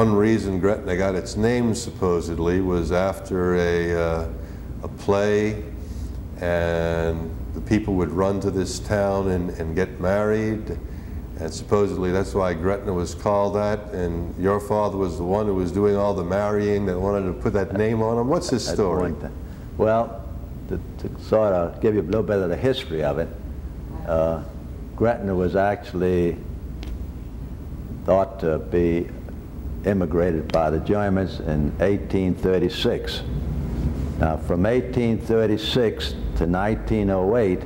one reason Gretna got its name supposedly was after a play, and the people would run to this town and get married, and supposedly that's why Gretna was called that, and your father was the one who was doing all the marrying that wanted to put that name on him. What's his story? Well, to sort of give you a little bit of the history of it, Gretna was actually thought to be immigrated by the Germans in 1836. Now, from 1836 to 1908,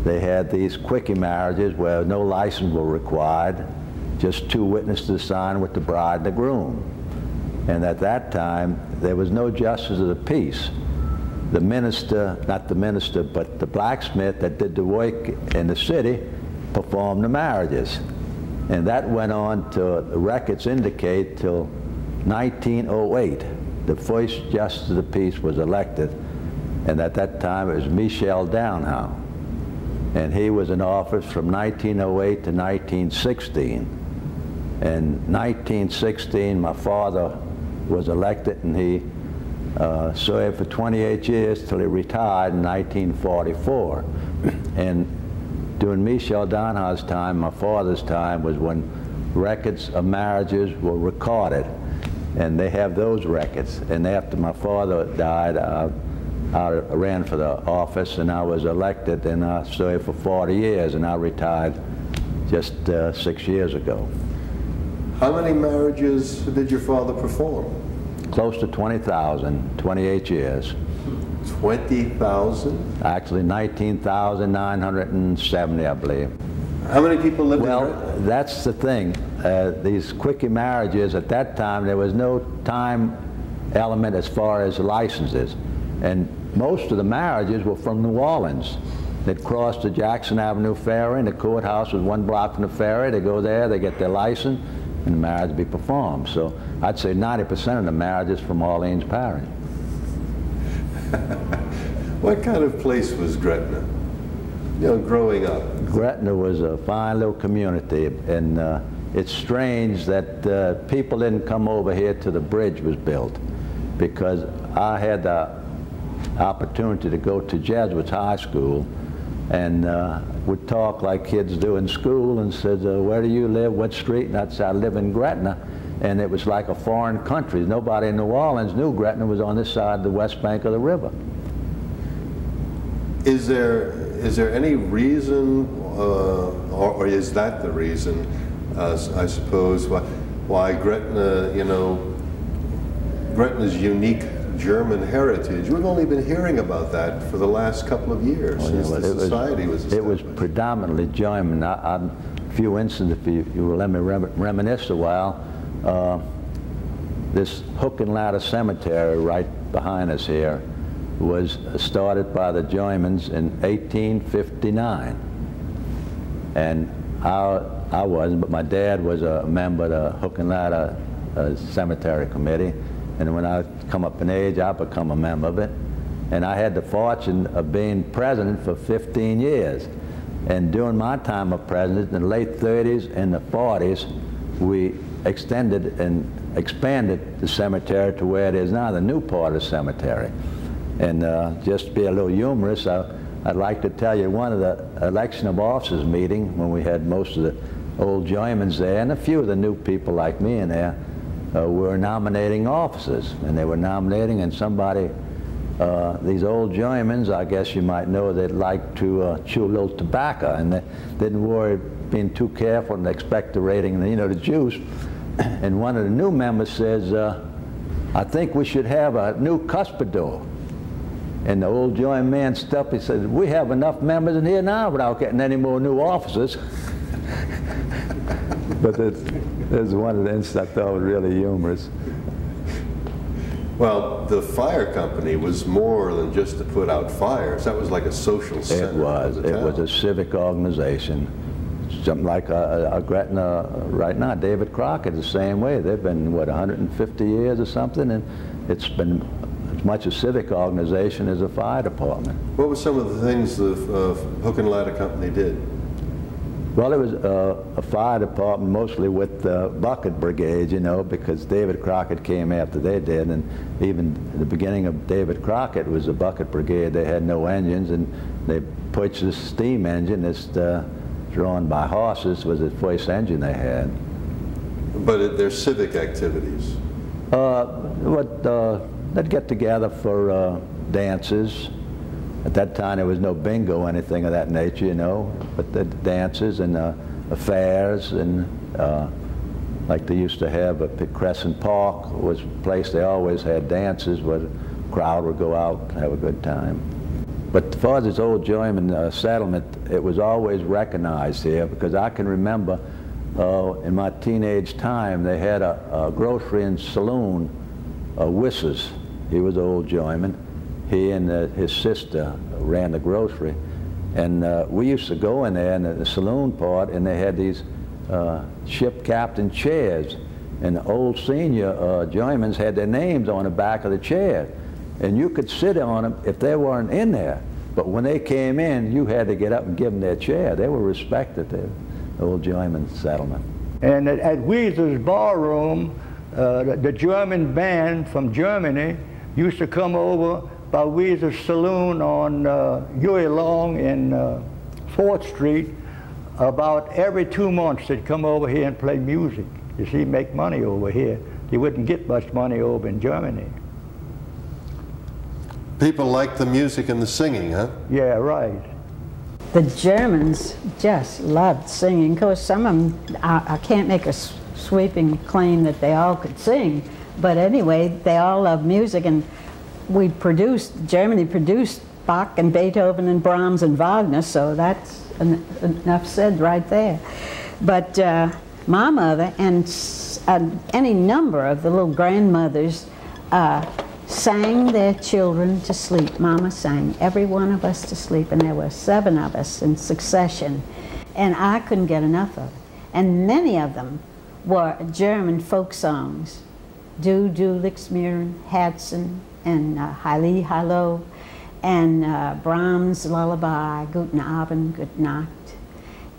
they had these quickie marriages where no license were required, just two witnesses to sign with the bride and the groom. And at that time, there was no justice of the peace. The minister, not the minister, but the blacksmith that did the work in the city performed the marriages. And that went on to, the records indicate, till 1908. The first justice of the peace was elected, and at that time it was Michel Downhow. And he was in office from 1908 to 1916. In 1916, my father was elected, and he served for 28 years till he retired in 1944. And during Michel Downhow's time, my father's time, was when records of marriages were recorded. And they have those records. And after my father died, I ran for the office, and I was elected, and I served for 40 years, and I retired just 6 years ago. How many marriages did your father perform? Close to 20,000, 28 years. 20,000? Actually, 19,970, I believe. How many people lived in Gretna? Well, that's the thing. These quickie marriages, at that time, there was no time element as far as licenses. And most of the marriages were from New Orleans. They'd cross the Jackson Avenue ferry, and the courthouse was 1 block from the ferry. They go there, they get their license, and the marriage would be performed. So I'd say 90% of the marriages from Orleans Parish. What kind of place was Gretna, you know, growing up? Gretna was a fine little community, and it's strange that people didn't come over here till the bridge was built, because I had the opportunity to go to Jesuits High School, and would talk like kids do in school, and said, where do you live, what street? And I'd say, I live in Gretna. And it was like a foreign country. Nobody in New Orleans knew Gretna was on this side of the west bank of the river. Is there any reason, or is that the reason, I suppose, why Gretna, you know, Gretna's unique German heritage? We've only been hearing about that for the last couple of years, since the society was established. It was predominantly German. A few instances, if you will let me reminisce a while. This Hook and Ladder Cemetery right behind us here was started by the Germans in 1859. And I wasn't, but my dad was a member of the Hook and Ladder Cemetery Committee. And when I come up in age, I become a member of it. And I had the fortune of being president for 15 years. And during my time of president, in the late 30s and the 40s, we extended and expanded the cemetery to where it is now, the new part of the cemetery. And just to be a little humorous, I'd like to tell you one of the election of officers meeting, when we had most of the old Germans there, and a few of the new people like me in there, were nominating officers. And they were nominating, and somebody, these old Germans, I guess you might know, they'd like to chew a little tobacco, and they didn't worry being too careful and expect the rating, you know, the juice. And one of the new members says, I think we should have a new cuspidor. And the old German man stopped, he said, we have enough members in here now without getting any more new officers. But there's one of the instances I thought was really humorous. Well, the fire company was more than just to put out fires. That was like a social center. It was. It was a civic organization. Something like Gretna right now. David Crockett is the same way. They've been, what, 150 years or something, and it's been as much a civic organization as a fire department. What were some of the things the Hook and Ladder Company did? Well, it was a fire department mostly with the bucket brigade, you know, because David Crockett came after they did, and even the beginning of David Crockett was a bucket brigade. They had no engines, and they purchased this steam engine that's drawn by horses, was the first engine they had. But they're civic activities. They'd get together for dances. At that time, there was no bingo or anything of that nature, you know, but the dances and affairs, and like they used to have at Crescent Park was a place they always had dances where the crowd would go out and have a good time. But as far as this old German settlement, it was always recognized here, because I can remember in my teenage time, they had a grocery and saloon, Wissers. He was an old German. He and his sister ran the grocery, and we used to go in there in the saloon part, and they had these ship captain chairs, and the old senior Germans had their names on the back of the chair, and you could sit on them if they weren't in there, but when they came in, you had to get up and give them their chair. They were respected, the old German settlement. And at Weezer's ballroom, the German band from Germany used to come over by Weezer's saloon on Huey Long in 4th Street. About every 2 months they'd come over here and play music. You see, make money over here. You wouldn't get much money over in Germany. People like the music and the singing, huh? Yeah, right. The Germans just loved singing. Of course, some of them, I can't make a sweeping claim that they all could sing, but anyway, they all loved music, and Germany produced Bach and Beethoven and Brahms and Wagner, so that's enough said right there. But my mother and any number of the little grandmothers sang their children to sleep. Mama sang every one of us to sleep, and there were 7 of us in succession, and I couldn't get enough of it. And many of them were German folk songs, Du Lix mir Herzen, and Halli Hallo, and Brahms' Lullaby, Guten Abend, Gute Nacht.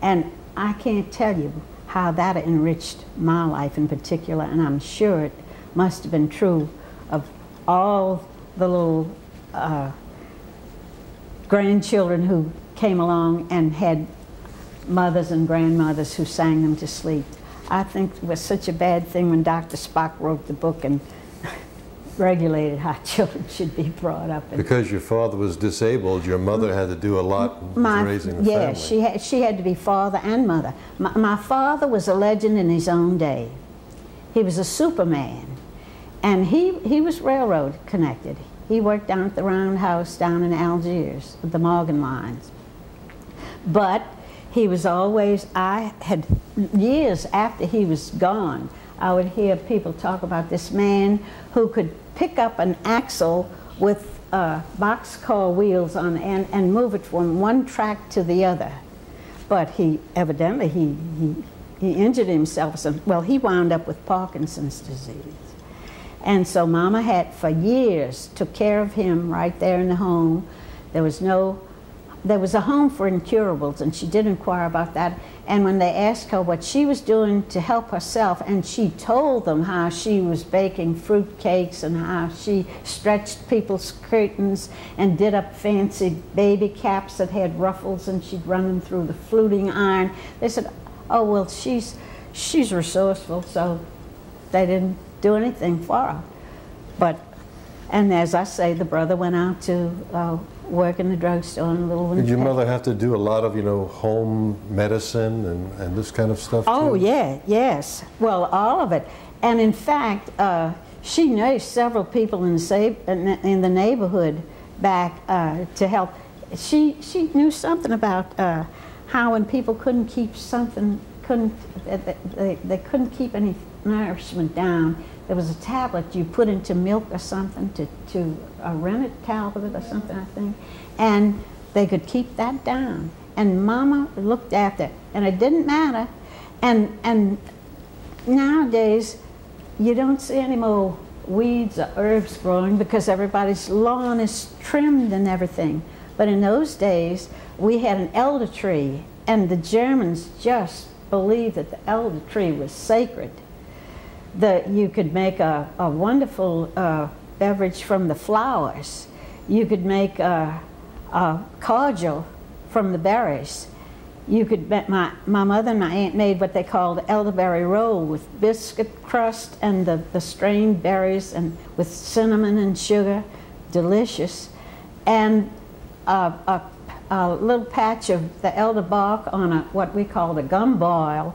And I can't tell you how that enriched my life in particular, and I'm sure it must have been true of all the little grandchildren who came along and had mothers and grandmothers who sang them to sleep. I think it was such a bad thing when Dr. Spock wrote the book and regulated how children should be brought up. Because your father was disabled, your mother had to do a lot in raising the family. Yeah, she had to be father and mother. My father was a legend in his own day. He was a Superman, and he was railroad connected. He worked down at the Roundhouse down in Algiers with the Morgan lines. But he was always, I had, years after he was gone, I would hear people talk about this man who could pick up an axle with boxcar wheels on the end and move it from one track to the other. But he evidently, he injured himself. Well, he wound up with Parkinson's disease. And so Mama had, for years, took care of him right there in the home. There was a home for incurables, and she did inquire about that. And when they asked her what she was doing to help herself, and she told them how she was baking fruit cakes and how she stretched people's curtains and did up fancy baby caps that had ruffles, and she'd run them through the fluting iron. They said, oh, well, she's resourceful, so they didn't do anything for her. But, and as I say, the brother went out to work in the drugstore in a little one. Did your mother have to do a lot of, home medicine and this kind of stuff Oh, too? yeah, yes. Well, all of it. And in fact, she knew several people in the neighborhood back to help. She knew something about how when people couldn't keep something, they couldn't keep any nourishment down, there was a tablet you put into milk or something to a rennet tablet or something, I think, and they could keep that down. And Mama looked after it, and it didn't matter. And nowadays, you don't see any more weeds or herbs growing because everybody's lawn is trimmed and everything. But in those days, we had an elder tree, and the Germans just believed that the elder tree was sacred. That you could make a wonderful beverage from the flowers. You could make a cordial from the berries. You could, my mother and my aunt made what they called elderberry roll with biscuit crust and the strained berries and with cinnamon and sugar, delicious. And a little patch of the elder bark on what we called a gum boil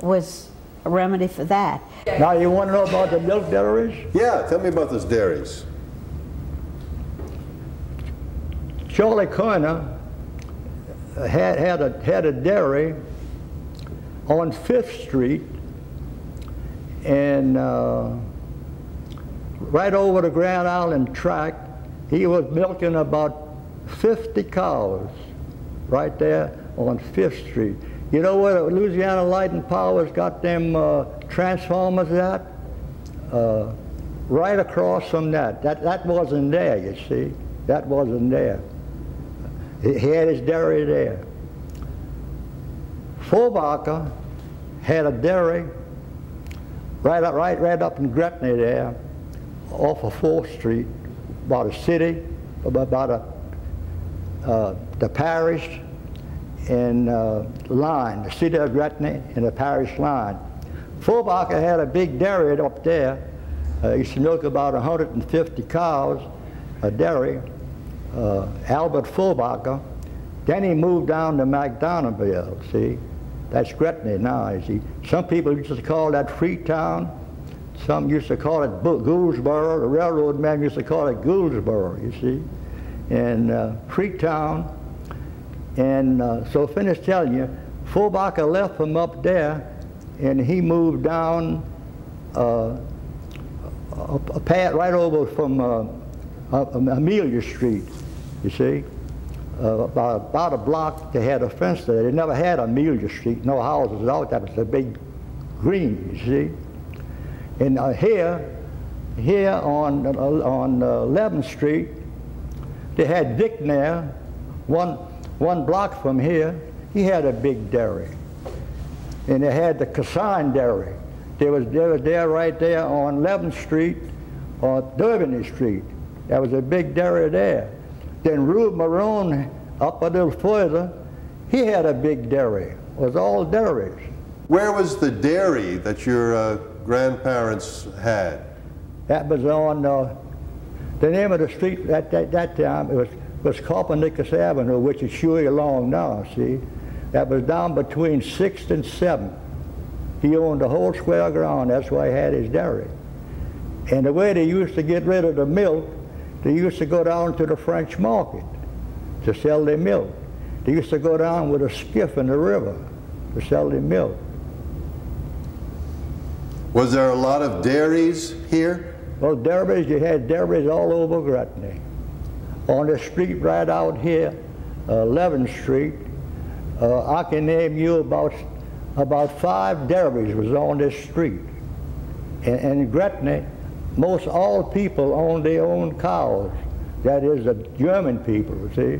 was a remedy for that. Now you want to know about the milk dairies? Yeah, tell me about those dairies. Charlie Kerner had a dairy on 5th Street and right over the Grand Island track. He was milking about 50 cows right there on 5th Street. You know where Louisiana Light and Power's got them transformers at? Right across from that. That wasn't there, you see. That wasn't there. He had his dairy there. Fulbacher had a dairy right up in Gretna there, off of 4th Street, about a city, about the parish and line, the City of Gretna and the parish line. Fulbacher had a big dairy up there. He used to milk about 150 cows, a dairy. Albert Fulbacher. Then he moved down to McDonoughville, see? That's Gretna now, you see. Some people used to call that Freetown. Some used to call it Gouldsboro. The railroad men used to call it Gouldsboro, you see. And Freetown. And so finish telling you, Fulbacher left from up there and he moved down a path right over from Amelia Street, you see. About a block, they had a fence there. They never had Amelia Street, no houses out. That was a big green, you see. And here on 11th Street, they had Dick there, one block from here. He had a big dairy. And they had the Cassin Dairy. They was there right there on 11th Street or Durbany Street. There was a big dairy there. Then Rube Marone, up a little further, he had a big dairy. It was all dairies. Where was the dairy that your grandparents had? That was on the name of the street at that time. It was Copernicus Avenue, which is Shuey along now, see? That was down between 6th and 7th. He owned the whole square ground. That's why he had his dairy. And the way they used to get rid of the milk, they used to go down to the French market to sell their milk. They used to go down with a skiff in the river to sell their milk. Was there a lot of dairies here? Well, dairies, you had dairies all over Gretna. On the street right out here, 11th Street, I can name you about 5 dairies was on this street. And in Gretna, most all people owned their own cows. That is, the German people, see?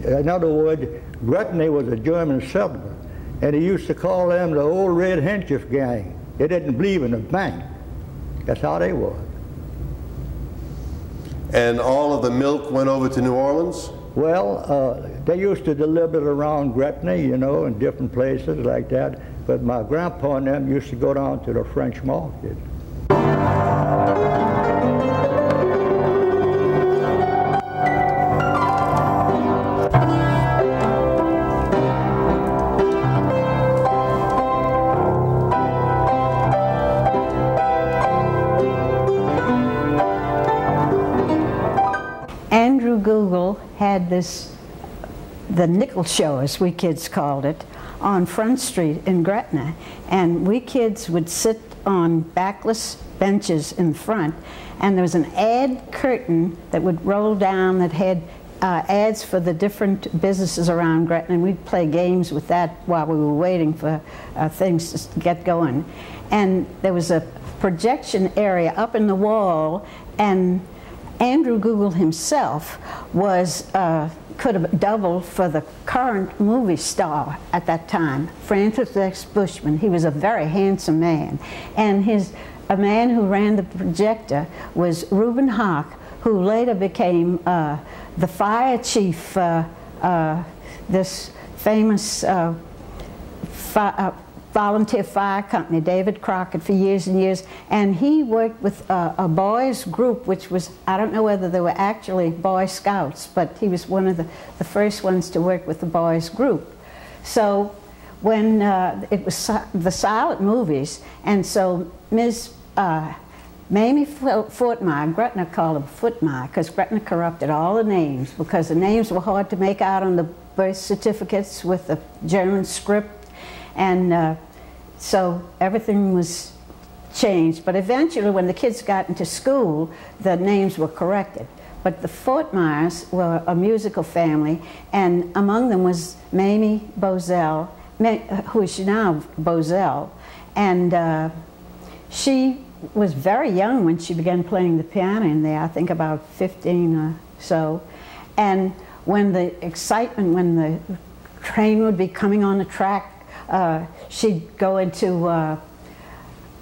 In other words, Gretna was a German settler. And they used to call them the old red handkerchief gang. They didn't believe in the bank. That's how they was. And all of the milk went over to New Orleans? Well, they used to deliver it around Gretna, you know, in different places like that. But my grandpa and them used to go down to the French market. Had the nickel show, as we kids called it, on Front Street in Gretna, and we kids would sit on backless benches in front, and there was an ad curtain that would roll down that had ads for the different businesses around Gretna, and we'd play games with that while we were waiting for things to get going. And there was a projection area up in the wall, and Andrew Google himself was could have doubled for the current movie star at that time, Francis X. Bushman. He was a very handsome man. And a man who ran the projector was Reuben Hawk, who later became the fire chief, this famous volunteer fire company, David Crockett, for years and years. And he worked with a boys group, which was, I don't know whether they were actually Boy Scouts, but he was one of the first ones to work with the boys group. So when it was the silent movies, and so Ms. Mamie Fortmeyer, Gretna called her Footmeyer, because Gretna corrupted all the names, because the names were hard to make out on the birth certificates with the German script. And so everything was changed. But eventually, when the kids got into school, the names were corrected. But the Fortmeyers were a musical family, and among them was Mamie Bozell, who is now Bozell. And she was very young when she began playing the piano in there, I think about 15 or so. And when the excitement, when the train would be coming on the track, she'd go into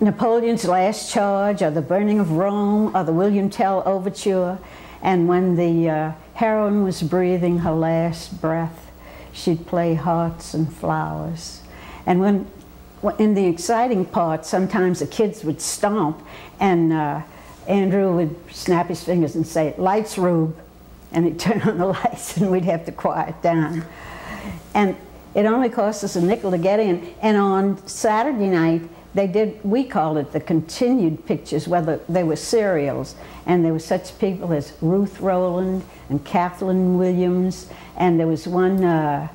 Napoleon's Last Charge, or the Burning of Rome, or the William Tell Overture. And when the heroine was breathing her last breath, she'd play Hearts and Flowers. And when in the exciting part, sometimes the kids would stomp, and Andrew would snap his fingers and say, "Lights, Rube," and he'd turn on the lights, and we'd have to quiet down. And it only cost us a nickel to get in. And on Saturday night, they did, we called it the continued pictures, where they were serials. And there were such people as Ruth Rowland and Kathleen Williams. And there was one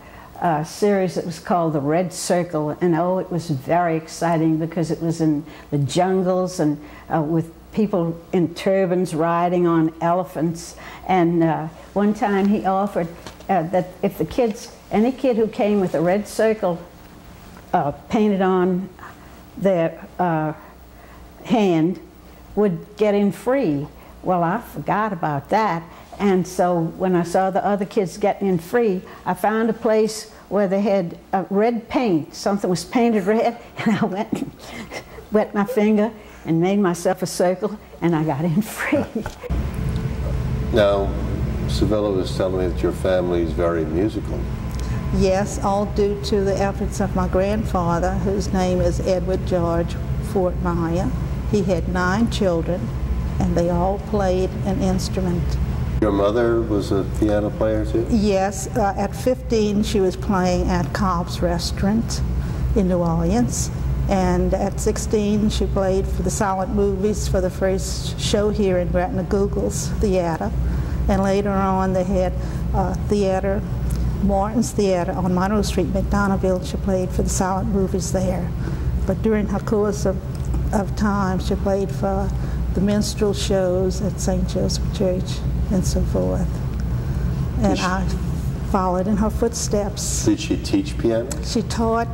series that was called The Red Circle. And oh, it was very exciting, because it was in the jungles, and with people in turbans riding on elephants. And one time he offered that if the kids, any kid who came with a red circle painted on their hand would get in free. Well, I forgot about that. And so when I saw the other kids getting in free, I found a place where they had red paint. Something was painted red, and I went and wet my finger and made myself a circle, and I got in free. Now, Savella was telling me that your family is very musical. Yes, all due to the efforts of my grandfather, whose name is Edward George Fortmeyer. He had 9 children, and they all played an instrument. Your mother was a piano player too? Yes, at 15 she was playing at Cobb's Restaurant in New Orleans. And at 16 she played for the silent movies for the first show here in Gretna, Google's Theater. And later on they had theater, Morton's Theater on Monroe Street, McDonoughville. She played for the silent movies there. But during her course of time, she played for the minstrel shows at St. Joseph Church and so forth. And I followed in her footsteps. Did she teach piano? She taught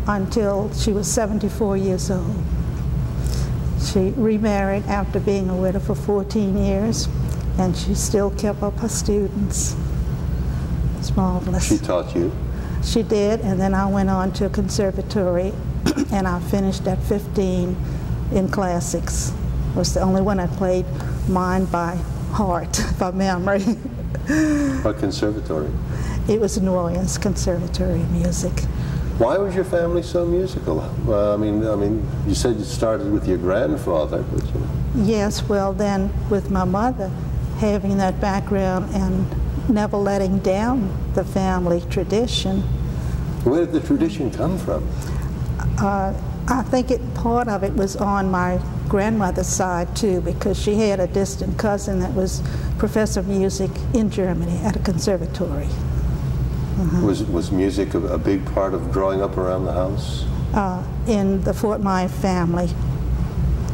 until she was 74 years old. She remarried after being a widow for 14 years, and she still kept up her students. It's marvelous. She taught you? She did, and then I went on to a conservatory, and I finished at 15 in classics. I was the only one that played mine by heart, by memory. What conservatory? It was New Orleans Conservatory of Music. Why was your family so musical? I mean, you said you started with your grandfather, but you know. Yes, well then, with my mother having that background and never letting down the family tradition. Where did the tradition come from? I think part of it was on my grandmother's side too, because she had a distant cousin that was professor of music in Germany at a conservatory. Was music a big part of growing up around the house? In the Fortmeyer family,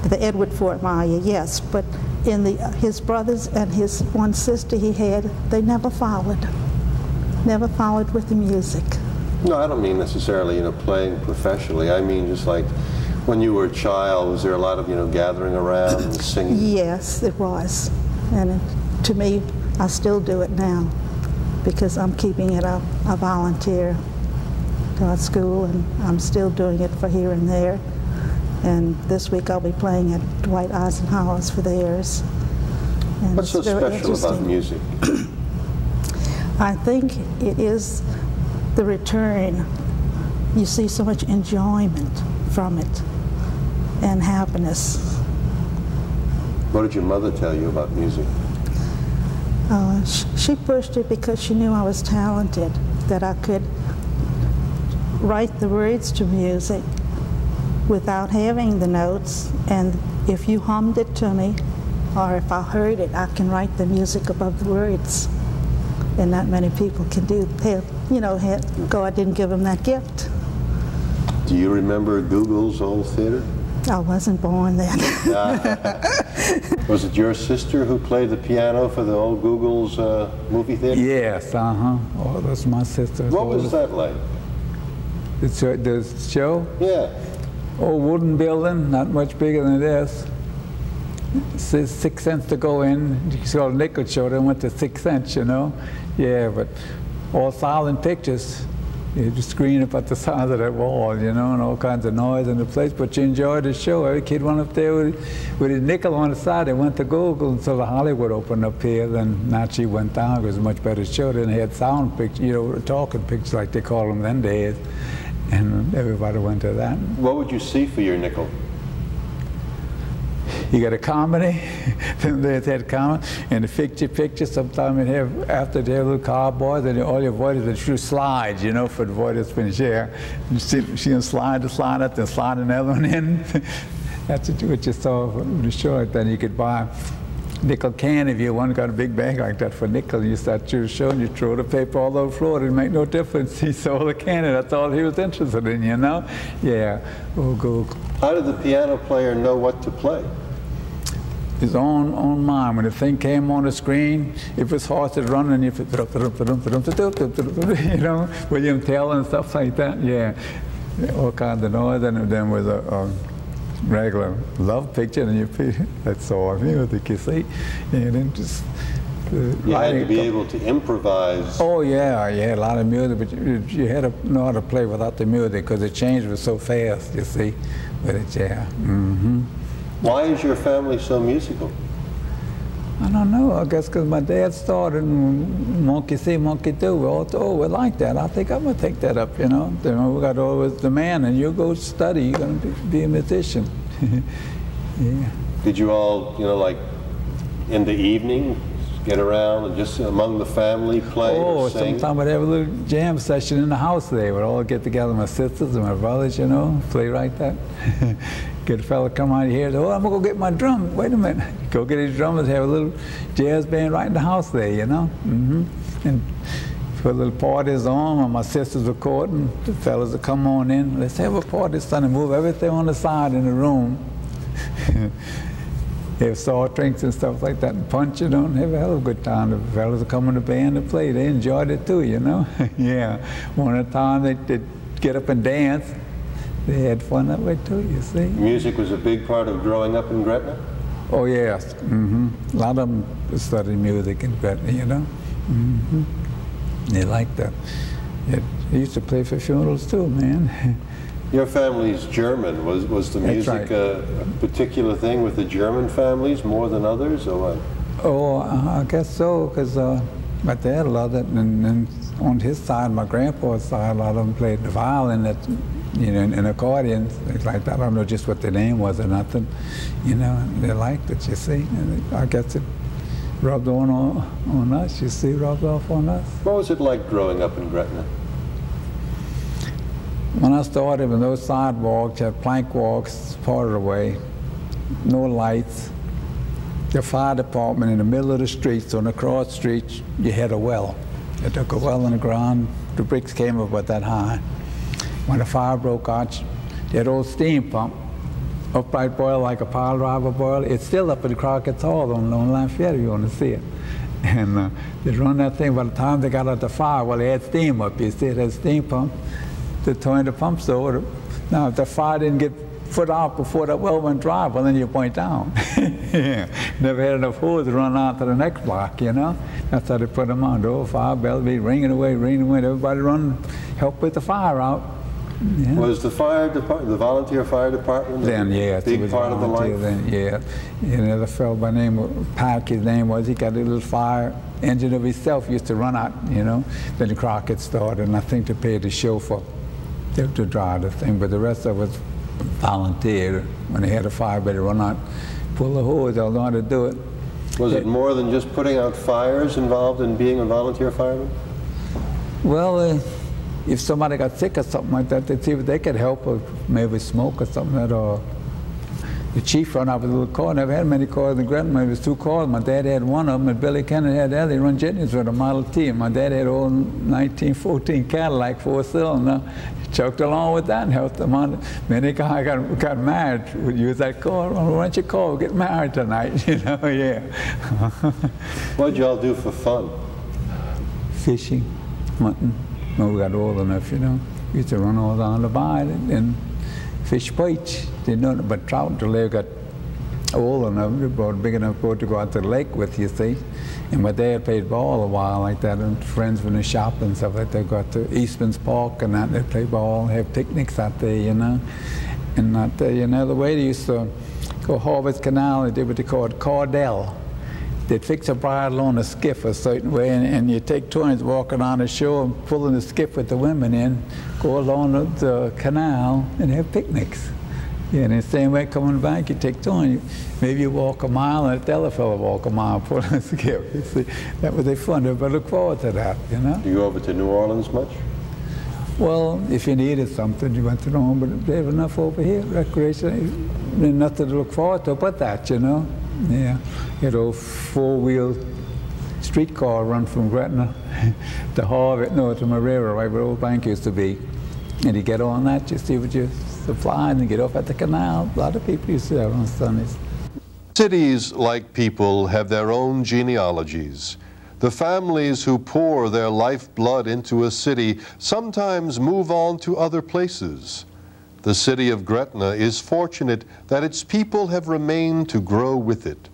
the Edward Fortmeyer, yes, but in his brothers and his one sister he had, they never followed with the music. No, I don't mean necessarily, playing professionally. I mean just like when you were a child, was there a lot of, gathering around and singing? Yes, it was. And to me, I still do it now. because I'm keeping it a volunteer school, and I'm still doing it for here and there. And this week I'll be playing at Dwight Eisenhower's for theirs. And What's so special about music? I think it is the return. You see so much enjoyment from it and happiness. What did your mother tell you about music? She pushed it because she knew I was talented, that I could write the words to music without having the notes, and if you hummed it to me, or if I heard it, I can write the music above the words. And not many people can do. God didn't give them that gift. Do you remember Google's old theater? I wasn't born then. Was it your sister who played the piano for the old Google's movie theater? Yes, Oh, that's my sister. What was that like? The show? Yeah. Old wooden building, not much bigger than this. 6 cents to go in. You saw a nickel show, they went to 6 cents, you know. Yeah, but all silent pictures. You just screen up at the side of that wall, you know, and all kinds of noise in the place, but you enjoyed the show. Every kid went up there with his nickel on the side. They went to Google until the Hollywood opened up here. Then naturally went down. It was a much better show. Then they had sound pictures, you know, talking pictures like they call them then days. And everybody went to that. What would you see for your nickel? You got a comedy, then they had comedy, and the picture, sometimes they have, after they have little cowboys, and all your voices would shoot slides, you know, for the voice that's been shared. You see them slide up, then slide another one in. That's what you saw from the show. Then you could buy nickel can if you want, got a big bag like that for nickel. You start to show and you throw the paper all over the floor. It didn't make no difference. He saw the can, and that's all he was interested in, you know? Yeah. Oh, go. How did the piano player know what to play? His own mind. When the thing came on the screen, if his horse is running, if it's, you know, William Tell and stuff like that, yeah. All kinds of noise, and then with a regular love picture, and that's all music, you see. And then just you had to be able to improvise. Oh yeah, you had a lot of music, but you had to know how to play without the music, because the change was so fast, you see. But it's, yeah. Mm-hmm. Why is your family so musical? I don't know. I guess because my dad started monkey see, monkey do. We all thought, oh, we like that. I think I'm going to take that up, you know. Then we got always the man, and you go study. You're going to be a musician. Yeah. Did you all, you know, like in the evening, get around and just among the family play or sing? Sometimes we'd have a little jam session in the house there. We'd all get together, my sisters and my brothers, you know, play like that. Get a fella come out here, oh, I'm going to go get my drum. Wait a minute. Go get his drummers, have a little jazz band right in the house there, you know. Mm-hmm. And put little parties on when my sisters were recording. The fellas would come on in. Let's have a party, son, and move everything on the side in the room. Have soft drinks and stuff like that, and punch it on, have a hell of a good time. The fellas would come in the band to play. They enjoyed it too, you know. Yeah. One at a time, they'd get up and dance. They had fun that way too, you see. Music was a big part of growing up in Gretna? Oh yes, mm-hmm. A lot of them studied music in Gretna, you know. Mm-hmm. They liked that. They used to play for funerals too, man. Your family's German. Was the music a particular thing with the German families more than others, or what? Oh, I guess so, because my dad loved it, and on his side, my grandpa's side, a lot of them played the violin, you know, and accordions, things like that. I don't know just what the name was or nothing, you know. They liked it, you see. And I guess it rubbed on us, you see, rubbed off on us. What was it like growing up in Gretna? When I started, with no sidewalks, you had plank walks part of the way, no lights. The fire department in the middle of the street, so on the cross streets, you had a well. They took a well in the ground, the bricks came up about that high. When the fire broke out, that old steam pump, upright boiler like a pile driver boiler, it's still up in the Crockett's Hall on Lafayette if you want to see it. And they run that thing. By the time they got out the fire, well, they had steam up. You see, it had steam pump. They turned the pumps over. Now, if the fire didn't get put out before that well went dry, well, then you point down. Yeah. Never had enough hose to run out to the next block, you know. That's how they put them on. The old fire bell be ringing away, everybody run, help with the fire out. Yeah. Was the fire department, the volunteer fire department, then, yeah, a big part of the life? Then, yeah. And another fellow by the name of Pack, his name was, he got a little fire engine of himself, used to run out, you know. Then the Crockett started, and I think they paid the chauffeur to drive the thing, but the rest of us volunteered. When they had a fire, better run out, pull the hose, they'll know how to do it. Was it more than just putting out fires involved in being a volunteer fireman? Well, if somebody got sick or something like that, they'd see if they could help, or maybe smoke or something like that, or the chief run out with a little car. Never had many cars in Gretna. Maybe it was 2 cars. My dad had one of them, and Billy Kennedy had the other. He run jitneys with a Model T, and my dad had an old 1914 Cadillac 4-cylinder. He choked along with that and helped them on. Then he got married. We'd use that car. Why don't you call? We'll get married tonight, you know, yeah. What'd y'all do for fun? Fishing, hunting. When we got old enough, you know. We used to run all down the bay and fish perch. Didn't know but trout until they got old enough, they brought a big enough boat to go out to the lake with, you see. And my dad played ball a while like that, and friends from the shop and stuff like that. Go out to Eastman's Park and that, they play ball, have picnics out there, you know. And out there, you know, the way they used to go Harvest Canal, they did what they called cordell. They'd fix a bridle on a skiff a certain way, and you take turns walking on the shore and pulling the skiff with the women in, go along the canal and have picnics. Yeah, and the same way coming back, you take turns. Maybe you walk a mile and the other fellow walk a mile pulling the skiff. You see, that was fun, but I look forward to that, you know. Do you go over to New Orleans much? Well, if you needed something, you went to the home, but they have enough over here, recreation, there's nothing to look forward to but that, you know. Yeah, you had a 4-wheel streetcar run from Gretna to Harvard, no, to Marrero, right where Old Bank used to be. And you get on that, you see what you're supplying, and get off at the canal. A lot of people used to do that on Sundays. Cities, like people, have their own genealogies. The families who pour their lifeblood into a city sometimes move on to other places. The city of Gretna is fortunate that its people have remained to grow with it.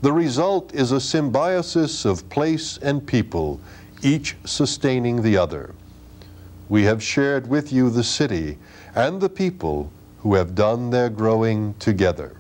The result is a symbiosis of place and people, each sustaining the other. We have shared with you the city and the people who have done their growing together.